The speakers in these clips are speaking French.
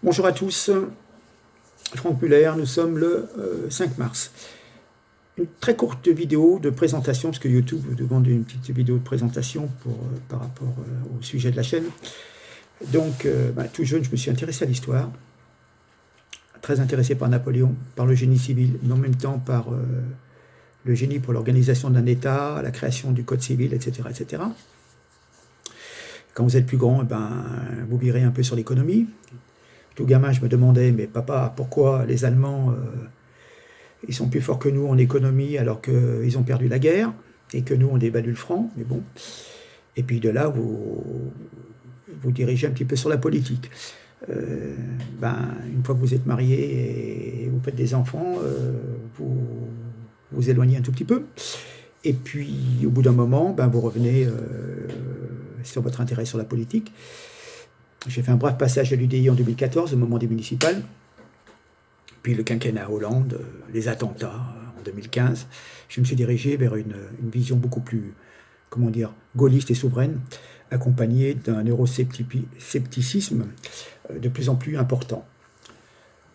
Bonjour à tous, Franck Muller, nous sommes le 5 mars. Une très courte vidéo de présentation, parce que YouTube vous demande une petite vidéo de présentation par rapport au sujet de la chaîne. Donc, tout jeune, je me suis intéressé à l'histoire, très intéressé par Napoléon, par le génie civil, mais en même temps par le génie pour l'organisation d'un État, la création du Code civil, etc., etc. Quand vous êtes plus grand, vous virez un peu sur l'économie. Tout gamin, je me demandais, mais papa, pourquoi les Allemands, ils sont plus forts que nous en économie alors qu'ils ont perdu la guerre et que nous, on dévalue le franc, mais bon. Et puis de là, vous dirigez un petit peu sur la politique. Une fois que vous êtes marié et vous faites des enfants, vous éloignez un tout petit peu. Et puis, au bout d'un moment, vous revenez sur votre intérêt sur la politique. J'ai fait un bref passage à l'UDI en 2014, au moment des municipales. Puis le quinquennat Hollande, les attentats en 2015. Je me suis dirigé vers une vision beaucoup plus, gaulliste et souveraine, accompagnée d'un euroscepticisme de plus en plus important.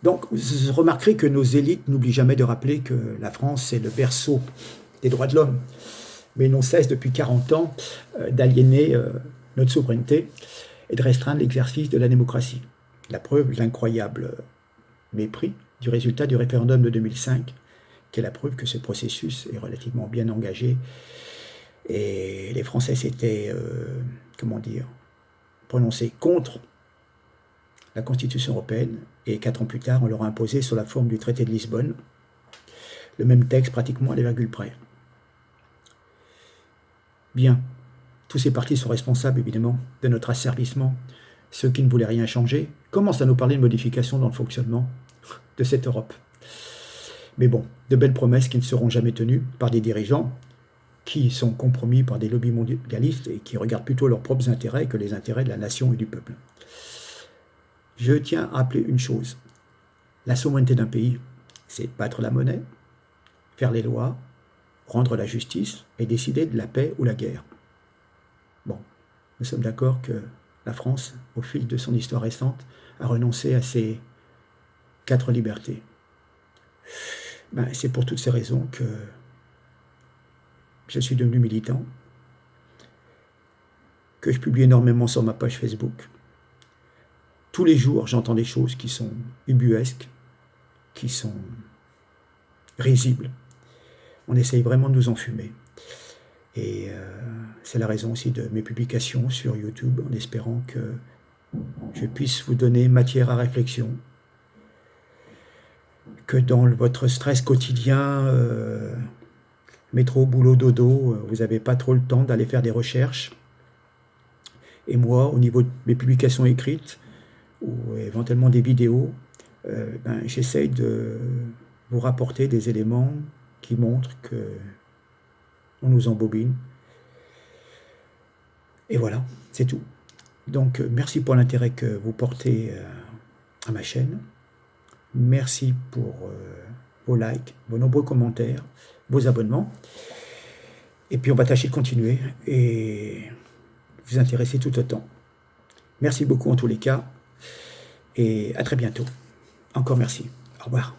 Donc, vous remarquerez que nos élites n'oublient jamais de rappeler que la France, c'est le berceau des droits de l'homme. Mais ils n'ont cesse depuis 40 ans d'aliéner notre souveraineté et de restreindre l'exercice de la démocratie. La preuve, l'incroyable mépris du résultat du référendum de 2005, qui est la preuve que ce processus est relativement bien engagé. Et les Français s'étaient, prononcés contre la Constitution européenne, et 4 ans plus tard, on leur a imposé sous la forme du traité de Lisbonne le même texte pratiquement à la virgule près. Bien. Tous ces partis sont responsables, évidemment, de notre asservissement. Ceux qui ne voulaient rien changer commencent à nous parler de modifications dans le fonctionnement de cette Europe. Mais bon, de belles promesses qui ne seront jamais tenues par des dirigeants qui sont compromis par des lobbies mondialistes et qui regardent plutôt leurs propres intérêts que les intérêts de la nation et du peuple. Je tiens à rappeler une chose. La souveraineté d'un pays, c'est battre la monnaie, faire les lois, rendre la justice et décider de la paix ou la guerre. Bon, nous sommes d'accord que la France, au fil de son histoire récente, a renoncé à ces 4 libertés. C'est pour toutes ces raisons que je suis devenu militant, que je publie énormément sur ma page Facebook. Tous les jours, j'entends des choses qui sont ubuesques, qui sont risibles. On essaye vraiment de nous enfumer. Et c'est la raison aussi de mes publications sur YouTube, en espérant que je puisse vous donner matière à réflexion, que dans votre stress quotidien, métro, boulot, dodo, vous n'avez pas trop le temps d'aller faire des recherches. Et moi, au niveau de mes publications écrites, ou éventuellement des vidéos, j'essaye de vous rapporter des éléments qui montrent que on nous embobine. Et voilà, c'est tout. Donc, merci pour l'intérêt que vous portez à ma chaîne. Merci pour vos likes, vos nombreux commentaires, vos abonnements. Et puis, on va tâcher de continuer et vous intéresser tout autant. Merci beaucoup en tous les cas. Et à très bientôt. Encore merci. Au revoir.